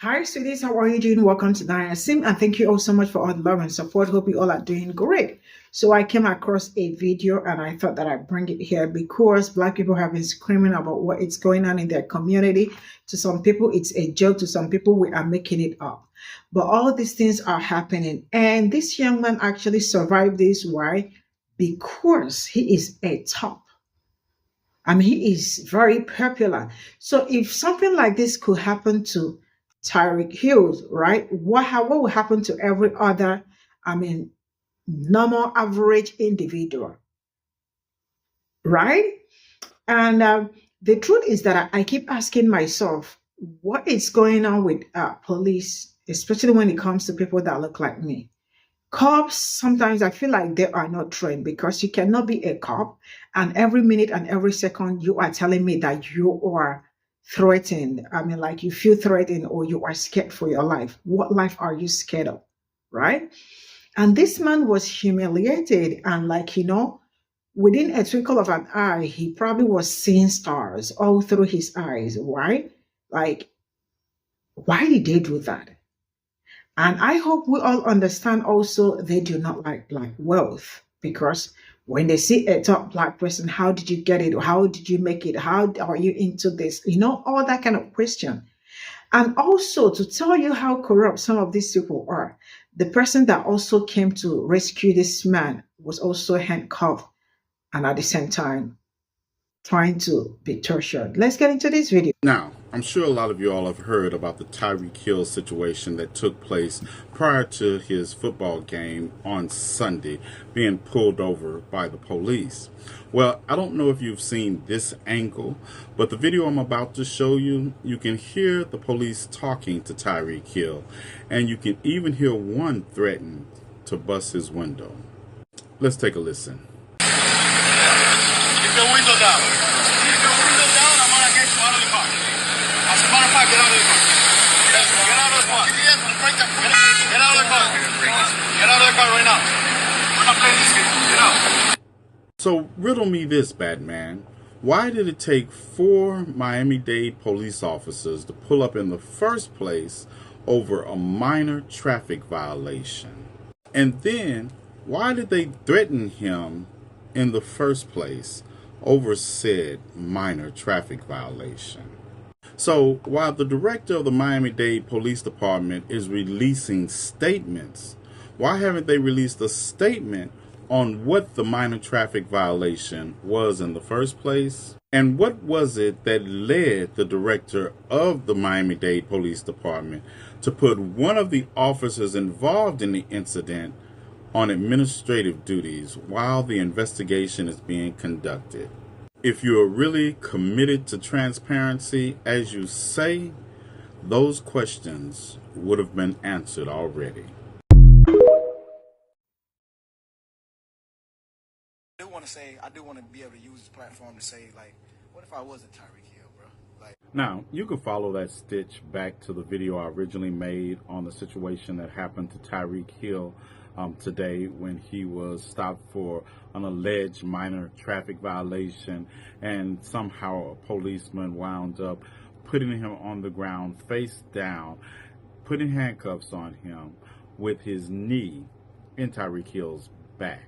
Hi, sweeties. How are you doing? Welcome to Sim, and thank you all so much for all the love and support. Hope you all are doing great. So I came across a video and I thought that I'd bring it here because Black people have been screaming about what is going on in their community. To some people, it's a joke. To some people, we are making it up. But all these things are happening. And this young man actually survived this. Why? Because he is a top. I mean, he is very popular. So if something like this could happen to Tyreek Hill, right? What will happen to every other, I mean, normal average individual, right? And the truth is that I keep asking myself, what is going on with police, especially when it comes to people that look like me? Cops, sometimes I feel like they are not trained because you cannot be a cop and every minute and every second you are telling me that you are threatened. I mean, like you feel threatened or you are scared for your life. What life are you scared of? Right? And this man was humiliated and, like, within a twinkle of an eye, he probably was seeing stars all through his eyes. Why? Like, why did they do that? And I hope we all understand also they do not like black wealth because when they see a top black person, how did you get it? How did you make it? How are you into this? All that kind of question. And also to tell you how corrupt some of these people are, the person that also came to rescue this man was also handcuffed and at the same time trying to be tortured. Let's get into this video. Now, I'm sure a lot of you all have heard about the Tyreek Hill situation that took place prior to his football game on Sunday being pulled over by the police. Well, I don't know if you've seen this angle, but the video I'm about to show you, you can hear the police talking to Tyreek Hill, and you can even hear one threaten to bust his window. Let's take a listen. Keep your window down. Keep your window down. I'm gonna get you out of the car. As a matter of fact, get out of the car. Get out of the car. Get out of the car. Get out of the car right now. We're not playing this game. Get out. So riddle me this, Batman. Why did it take 4 Miami-Dade police officers to pull up in the first place over a minor traffic violation? And then, why did they threaten him in the first place over said minor traffic violation? So while the director of the Miami-Dade Police Department is releasing statements, why haven't they released a statement on what the minor traffic violation was in the first place? And what was it that led the director of the Miami-Dade Police Department to put one of the officers involved in the incident on administrative duties while the investigation is being conducted? If you are really committed to transparency, as you say, those questions would have been answered already. I do want to be able to use this platform to say, like, what if I wasn't Tyreek Hill, bro? Like, now, you can follow that stitch back to the video I originally made on the situation that happened to Tyreek Hill today when he was stopped for an alleged minor traffic violation, and somehow a policeman wound up putting him on the ground face down, putting handcuffs on him with his knee in Tyreek Hill's back.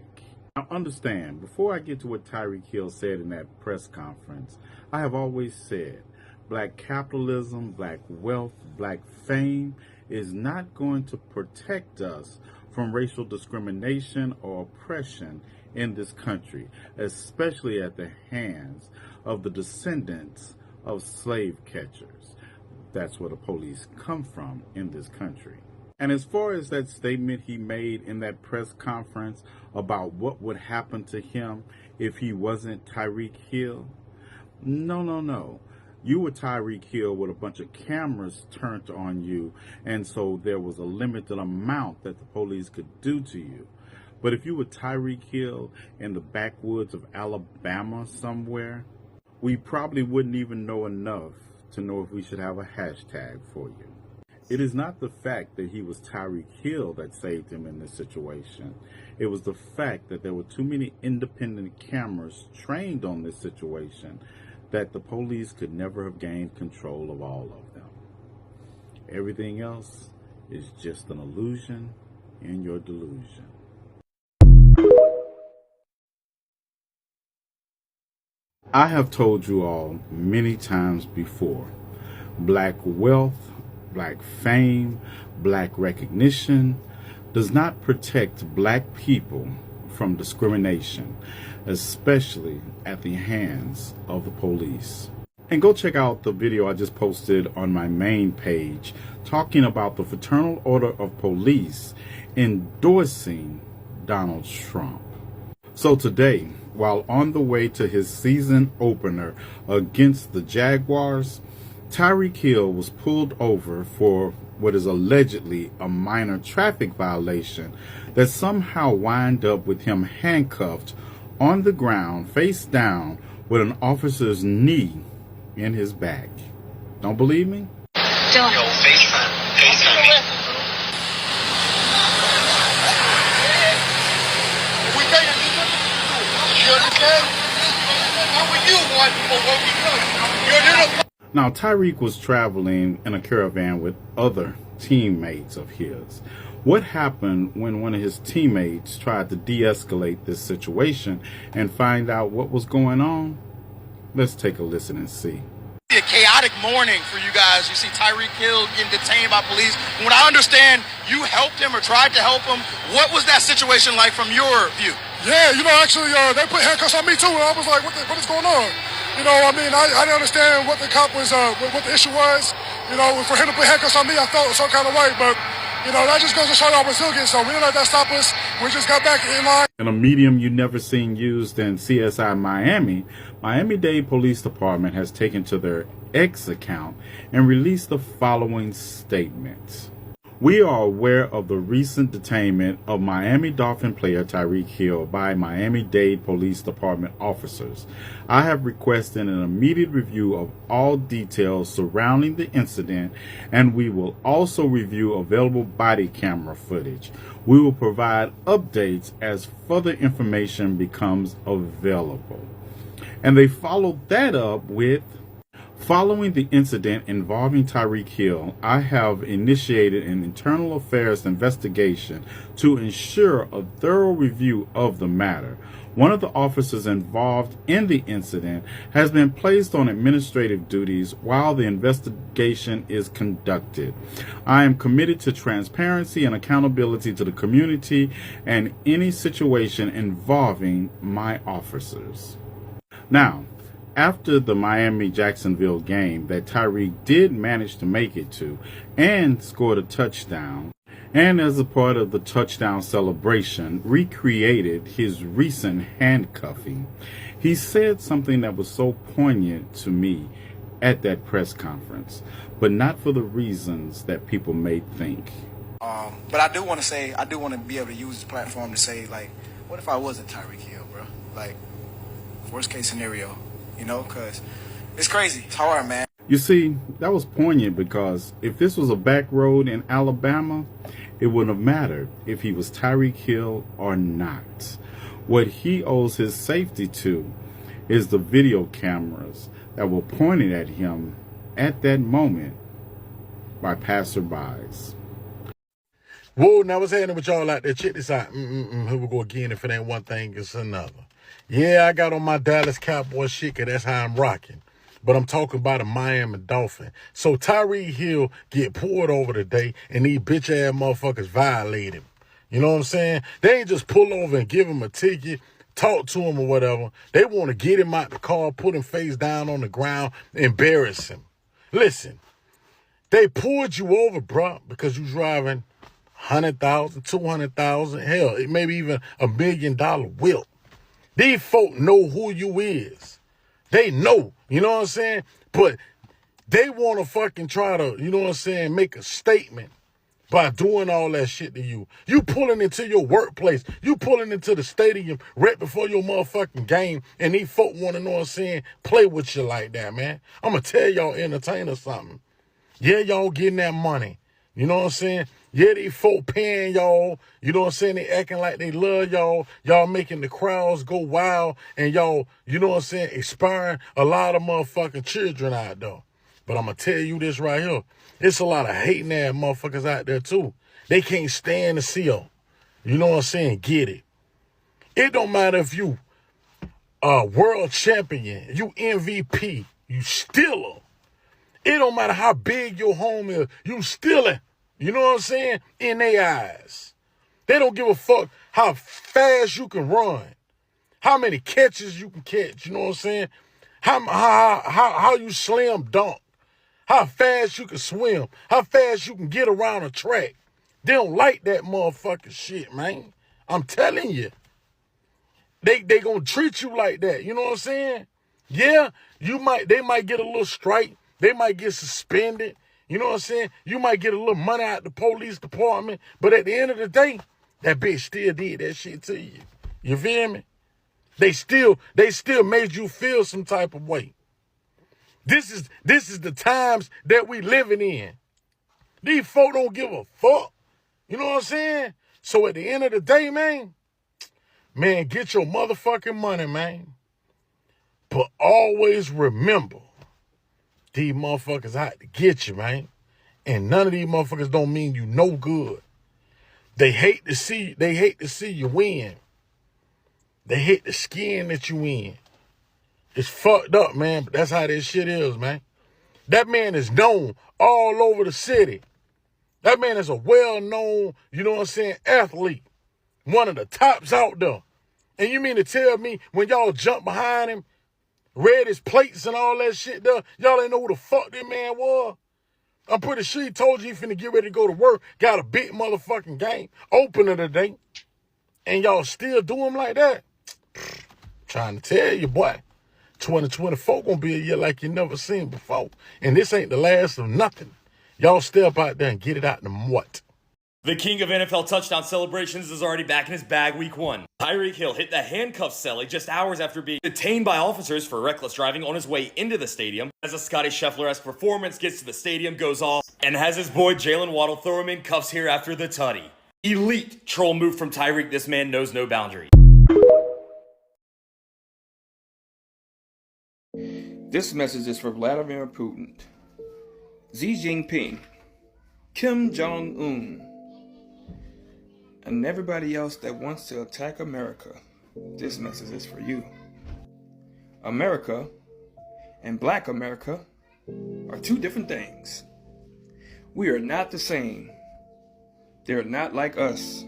Now understand, before I get to what Tyreek Hill said in that press conference, I have always said black capitalism, black wealth, black fame is not going to protect us from racial discrimination or oppression in this country, especially at the hands of the descendants of slave catchers. That's where the police come from in this country. And as far as that statement he made in that press conference about what would happen to him if he wasn't Tyreek Hill, no. You were Tyreek Hill with a bunch of cameras turned on you, and so there was a limited amount that the police could do to you. But if you were Tyreek Hill in the backwoods of Alabama somewhere, we probably wouldn't even know enough to know if we should have a hashtag for you. It is not the fact that he was Tyreek Hill that saved him in this situation. It was the fact that there were too many independent cameras trained on this situation that the police could never have gained control of all of them. Everything else is just an illusion in your delusion. I have told you all many times before, black wealth, black fame, black recognition does not protect black people from discrimination, especially at the hands of the police. And go check out the video I just posted on my main page talking about the Fraternal Order of Police endorsing Donald Trump. So today, while on the way to his season opener against the Jaguars, Tyreek Hill was pulled over for what is allegedly a minor traffic violation that somehow wound up with him handcuffed on the ground, face down, with an officer's knee in his back. Don't believe me? Yo, FaceTime. FaceTime me. We take it. You understand? How are you watching for what we do? Now, Tyreek was traveling in a caravan with other teammates of his. What happened when one of his teammates tried to de-escalate this situation and find out what was going on? Let's take a listen and see. A chaotic morning for you guys. You see Tyreek Hill getting detained by police. From what I understand, you helped him or tried to help him. What was that situation like from your view? Yeah, actually, they put handcuffs on me too, and I was like, what is going on? I didn't understand what the cop was, what the issue was. For him to put handcuffs on me, I felt some kind of way, but, that just goes to show our resilience, so we didn't let that stop us. We just got back in line. In a medium you never seen used in CSI Miami, Miami-Dade Police Department has taken to their X account and released the following statement. We are aware of the recent detainment of Miami Dolphin player Tyreek Hill by Miami-Dade Police Department officers. I have requested an immediate review of all details surrounding the incident, and we will also review available body camera footage. We will provide updates as further information becomes available. And they followed that up with, following the incident involving Tyreek Hill, I have initiated an internal affairs investigation to ensure a thorough review of the matter. One of the officers involved in the incident has been placed on administrative duties while the investigation is conducted. I am committed to transparency and accountability to the community and any situation involving my officers. Now, after the Miami-Jacksonville game that Tyreek did manage to make it to and scored a touchdown, and as a part of the touchdown celebration recreated his recent handcuffing, he said something that was so poignant to me at that press conference, but not for the reasons that people may think. But I do want to be able to use this platform to say, like, what if I wasn't Tyreek Hill, bro? Like, worst case scenario. Because it's crazy. It's hard, man. You see, that was poignant because if this was a back road in Alabama, it wouldn't have mattered if he was Tyreek Hill or not. What he owes his safety to is the video cameras that were pointed at him at that moment by passerbys. Whoa, now what's happening with y'all out there? Check this out. Here we go again. If it ain't one thing, it's another. Yeah, I got on my Dallas Cowboy shit, cause that's how I'm rocking. But I'm talking about a Miami Dolphin. So Tyreek Hill get pulled over today, and these bitch-ass motherfuckers violate him. You know what I'm saying? They ain't just pull over and give him a ticket, talk to him or whatever. They want to get him out the car, put him face down on the ground, embarrass him. Listen, they pulled you over, bruh, because you driving 100,000, 200,000, hell, it maybe even $1 million whip. These folk know who you is. They know, you know what I'm saying? But they want to fucking try to, you know what I'm saying, make a statement by doing all that shit to you. You pulling into your workplace. You pulling into the stadium right before your motherfucking game, and these folk want to, know what I'm saying, play with you like that, man. I'm going to tell y'all entertainers something. Yeah, y'all getting that money. You know what I'm saying? Yeah, these folk paying y'all. You know what I'm saying? They acting like they love y'all. Y'all making the crowds go wild. And y'all, you know what I'm saying, inspiring a lot of motherfucking children out there. But I'm going to tell you this right here. It's a lot of hating ass motherfuckers out there too. They can't stand to see them. You know what I'm saying? Get it. It don't matter if you world champion, you MVP, you steal them. It don't matter how big your home is, you steal it. You know what I'm saying? In their eyes. They don't give a fuck how fast you can run, how many catches you can catch. You know what I'm saying? How you slam dunk, how fast you can swim, how fast you can get around a track. They don't like that motherfucking shit, man. I'm telling you. They gonna treat you like that. You know what I'm saying? Yeah, they might get a little strike. They might get suspended. You know what I'm saying? You might get a little money out the police department. But at the end of the day, that bitch still did that shit to you. You feel me? They still made you feel some type of way. This is the times that we living in. These folk don't give a fuck. You know what I'm saying? So at the end of the day, man, get your motherfucking money, man. But always remember, these motherfuckers out to get you, man. And none of these motherfuckers don't mean you no good. They hate to see you win. They hate the skin that you in. It's fucked up, man, but that's how this shit is, man. That man is known all over the city. That man is a well-known, you know what I'm saying, athlete. One of the tops out there. And you mean to tell me when y'all jump behind him, read his plates and all that shit there, y'all ain't know who the fuck that man was? I'm pretty sure he told you he finna get ready to go to work, got a big motherfucking game, opener today, and y'all still do him like that? Trying to tell you, boy, 2024 gonna be a year like you never seen before. And this ain't the last of nothing. Y'all step out there and get it out in the what? The king of NFL touchdown celebrations is already back in his bag week 1. Tyreek Hill hit the handcuff celly just hours after being detained by officers for reckless driving on his way into the stadium. As a Scotty Scheffler-esque performance gets to the stadium, goes off, and has his boy Jalen Waddle throw him in cuffs here after the tutty. Elite troll move from Tyreek. This man knows no boundary. This message is for Vladimir Putin, Xi Jinping, Kim Jong-un, and everybody else that wants to attack America. This message is for you. America and Black America are two different things. We are not the same. They're not like us.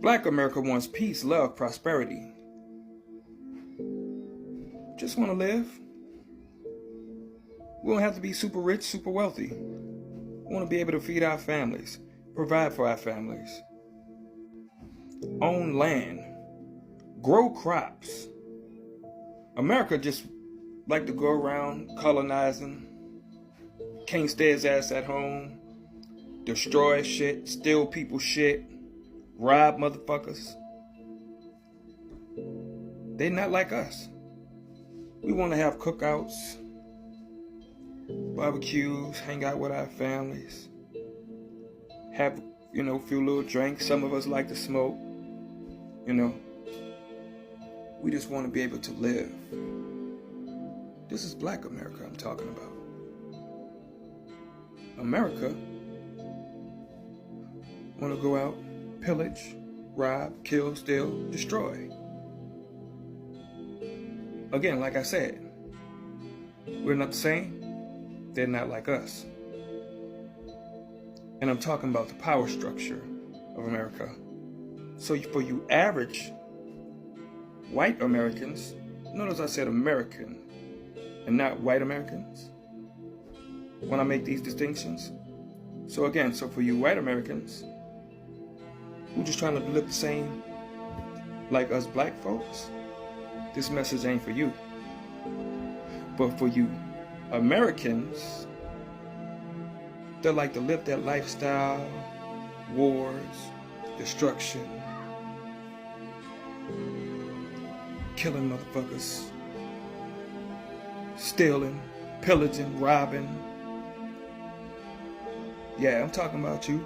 Black America wants peace, love, prosperity. Just want to live. We don't have to be super rich, super wealthy. We want to be able to feed our families, provide for our families, own land, grow crops. America just like to go around colonizing, can't stay his ass at home, destroy shit, steal people's shit, rob motherfuckers. They not like us. We want to have cookouts, barbecues, hang out with our families, have, a few little drinks. Some of us like to smoke, We just want to be able to live. This is Black America I'm talking about. America want to go out, pillage, rob, kill, steal, destroy. Again, like I said, we're not the same. They're not like us. And I'm talking about the power structure of America. So for you average white Americans, notice I said American and not white Americans when I make these distinctions. So for you white Americans who just trying to live the same like us black folks, this message ain't for you. But for you Americans that like to live that lifestyle, wars, destruction, killing motherfuckers, stealing, pillaging, robbing. Yeah, I'm talking about you.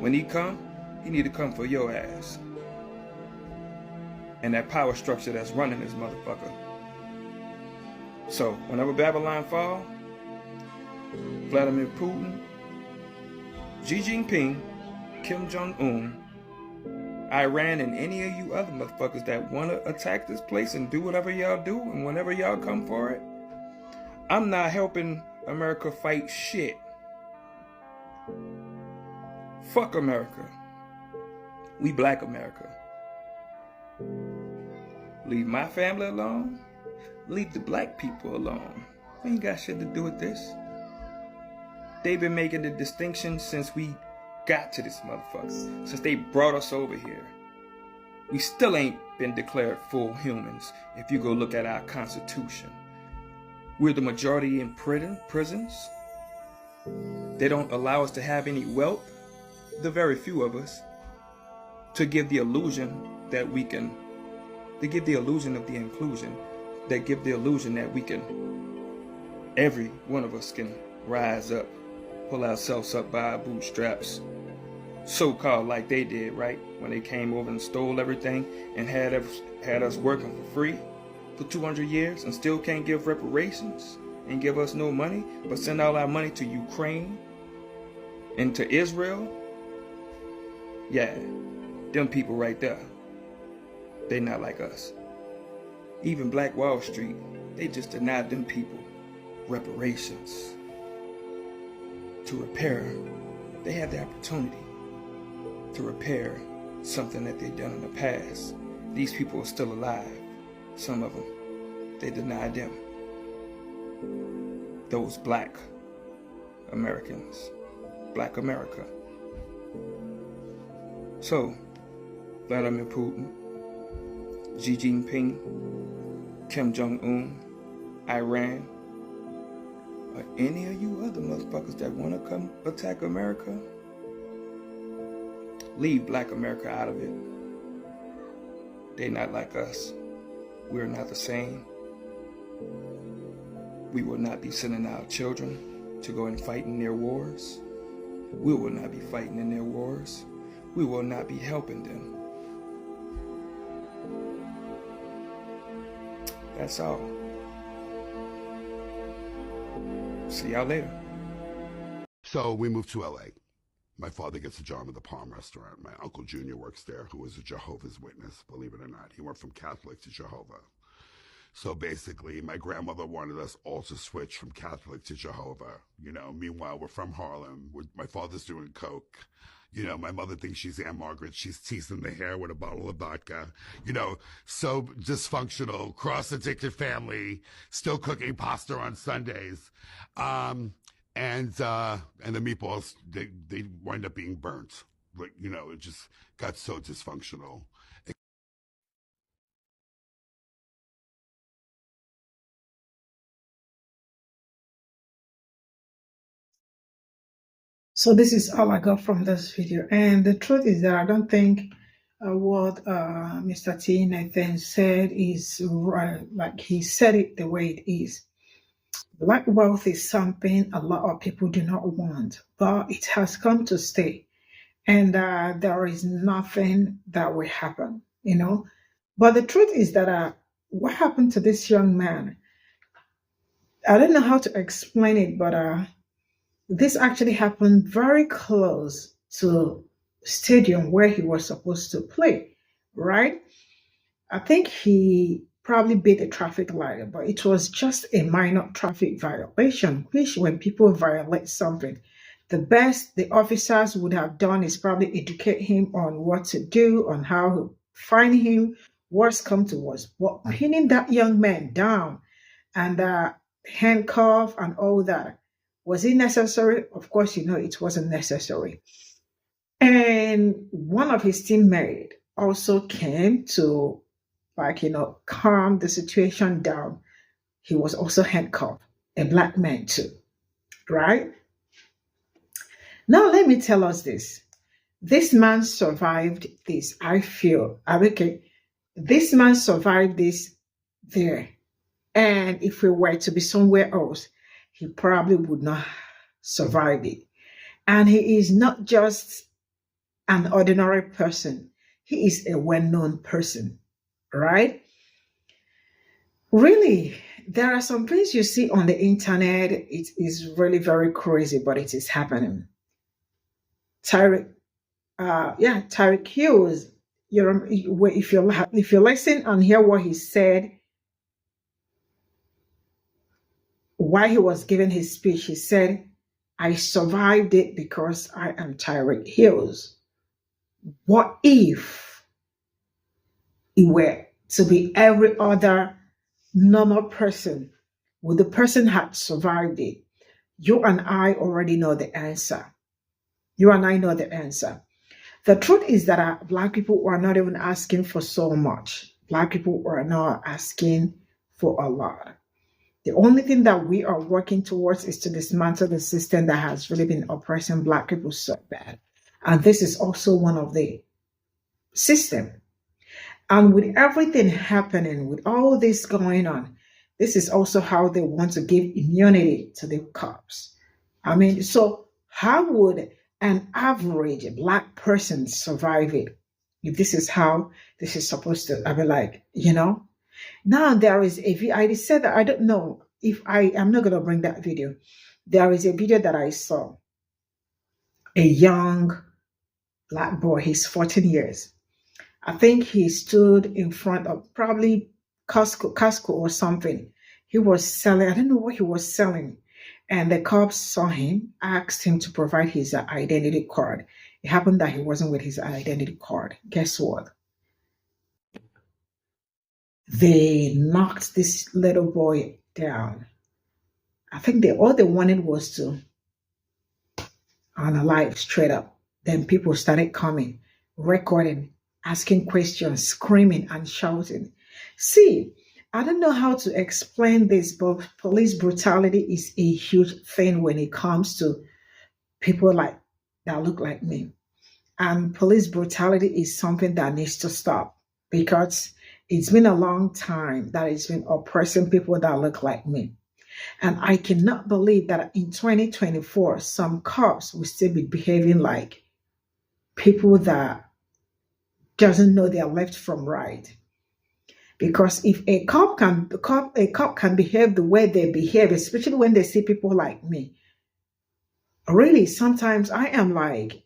When he come, he need to come for your ass. And that power structure that's running this motherfucker. So, whenever Babylon fall, Vladimir Putin, Xi Jinping, Kim Jong-un, Iran, and any of you other motherfuckers that want to attack this place and do whatever y'all do and whenever y'all come for it. I'm not helping America fight shit. Fuck America. We black America. Leave my family alone. Leave the black people alone. We ain't got shit to do with this. They've been making the distinction since we got to this motherfucker. Since they brought us over here. We still ain't been declared full humans if you go look at our Constitution. We're the majority in prisons. They don't allow us to have any wealth, the very few of us, to give the illusion that we can, to give the illusion of the inclusion, that give the illusion that we can, every one of us can rise up, pull ourselves up by our bootstraps, so-called like they did, right? When they came over and stole everything and had us working for free for 200 years and still can't give reparations and give us no money, but send all our money to Ukraine and to Israel. Yeah, them people right there, they not like us. Even Black Wall Street, they just denied them people reparations to repair. They had the opportunity to repair something that they've done in the past. These people are still alive. Some of them, they denied them. Those black Americans, black America. So, Vladimir Putin, Xi Jinping, Kim Jong-un, Iran, or any of you other motherfuckers that want to come attack America, leave black America out of it. They not like us. We're not the same. We will not be sending our children to go and fight in their wars. We will not be fighting in their wars. We will not be helping them. That's all. See y'all later. So we moved to LA. My father gets a job at the Palm Restaurant. My Uncle Junior works there, who is a Jehovah's Witness, believe it or not. He went from Catholic to Jehovah. So basically, my grandmother wanted us all to switch from Catholic to Jehovah. You know, meanwhile, we're from Harlem. My father's doing coke. You know, my mother thinks she's Aunt Margaret. She's teasing the hair with a bottle of vodka. You know, so dysfunctional, cross-addicted family, still cooking pasta on Sundays. And the meatballs, they wind up being burnt. Like, you know, it just got so dysfunctional. So this is all I got from this video. And the truth is that I don't think what Mr. T. Nathan said is right. Like he said it the way it is. Black wealth is something a lot of people do not want, but it has come to stay. And there is nothing that will happen, you know. But the truth is that what happened to this young man, I don't know how to explain it, but this actually happened very close to stadium where he was supposed to play, right? I think he probably beat a traffic light, but it was just a minor traffic violation, which when people violate something, the best the officers would have done is probably educate him on what to do, on how to find him, worst come to worst. But pinning that young man down and handcuff and all that, was it necessary? Of course, you know it wasn't necessary. And one of his teammates also came to, like, you know, calm the situation down. He was also handcuffed, a black man too, right? Now, let me tell us this. This man survived this. I feel, okay, this man survived this there. And if we were to be somewhere else, he probably would not survive it. And he is not just an ordinary person. He is a well-known person, right? Really, there are some things you see on the internet. It is really very crazy, but it is happening. Tyreek, Tyreek Hill is, if you listen and hear what he said while he was giving his speech, he said, "I survived it because I am Tyreek Hills." What if it were to be every other normal person? Would the person had survived it? You and I already know the answer. You and I know the answer. The truth is that Black people are not even asking for so much. Black people are not asking for a lot. The only thing that we are working towards is to dismantle the system that has really been oppressing Black people so bad. And this is also one of the system. And with everything happening, with all this going on, this is also how they want to give immunity to the cops. I mean, so how would an average Black person survive it if this is how this is supposed to? I mean, like, now there is I said that I don't know if I'm not going to bring that video. There is a video that I saw. A young Black boy, he's 14 years. I think he stood in front of probably Costco or something. He was selling, I don't know what he was selling. And the cops saw him, asked him to provide his identity card. It happened that he wasn't with his identity card. Guess what? They knocked this little boy down. I think all they wanted was to unalive straight up. Then people started coming, recording, asking questions, screaming and shouting. See, I don't know how to explain this, but police brutality is a huge thing when it comes to people that look like me. And police brutality is something that needs to stop, because it's been a long time that it's been oppressing people that look like me. And I cannot believe that in 2024, some cops will still be behaving like people that doesn't know their left from right. Because if a cop can behave the way they behave, especially when they see people like me, really, sometimes I am like,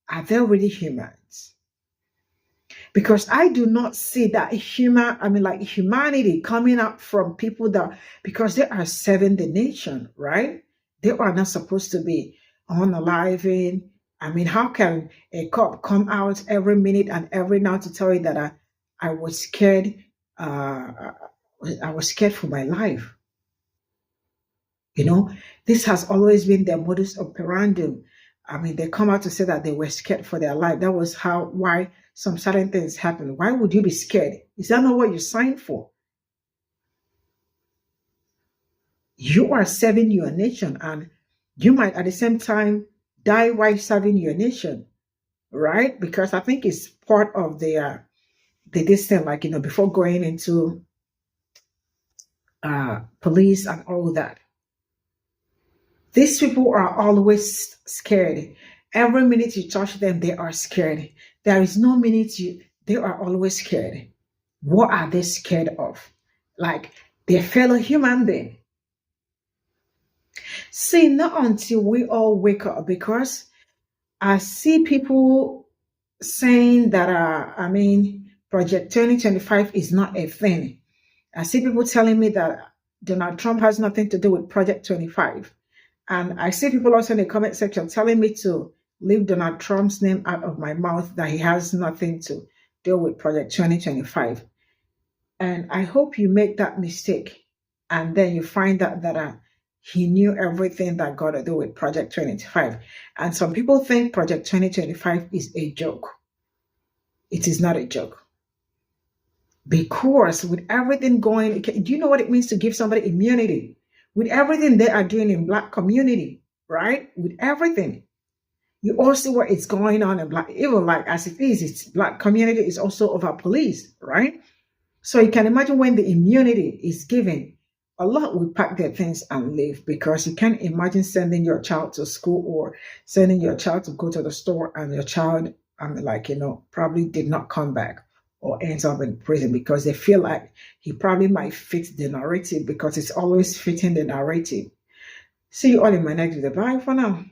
are they really humans? Because I do not see that humanity coming up from people because they are serving the nation, right? They are not supposed to be unaliving. I mean, how can a cop come out every minute and every now to tell you that I was scared? I was scared for my life. This has always been their modus operandi. I mean, they come out to say that they were scared for their life. That was why some certain things happen. Why would you be scared? Is that not what you signed for? You are serving your nation, and you might at the same time die while serving your nation, right? Because I think it's part of this thing, before going into police and all that. These people are always scared. Every minute you touch them, they are scared. There is no minute they are always scared. What are they scared of? Like their fellow human being. See, not until we all wake up, because I see people saying that, Project 2025 is not a thing. I see people telling me that Donald Trump has nothing to do with Project 25. And I see people also in the comment section telling me to leave Donald Trump's name out of my mouth, that he has nothing to do with Project 2025. And I hope you make that mistake and then you find out that he knew everything that got to do with Project 2025. And some people think Project 2025 is a joke. It is not a joke. Because with everything going, do you know what it means to give somebody immunity? With everything they are doing in Black community, right? With everything. You all see what is going on in Black, even like as it is, it's Black community is also over police, right? So you can imagine when the immunity is given, a lot will pack their things and leave, because you can't imagine sending your child to school or sending your child to go to the store and your child, probably did not come back. or ends up in prison because they feel like he probably might fit the narrative because it's always fitting the narrative. See you all in my next video. Bye for now.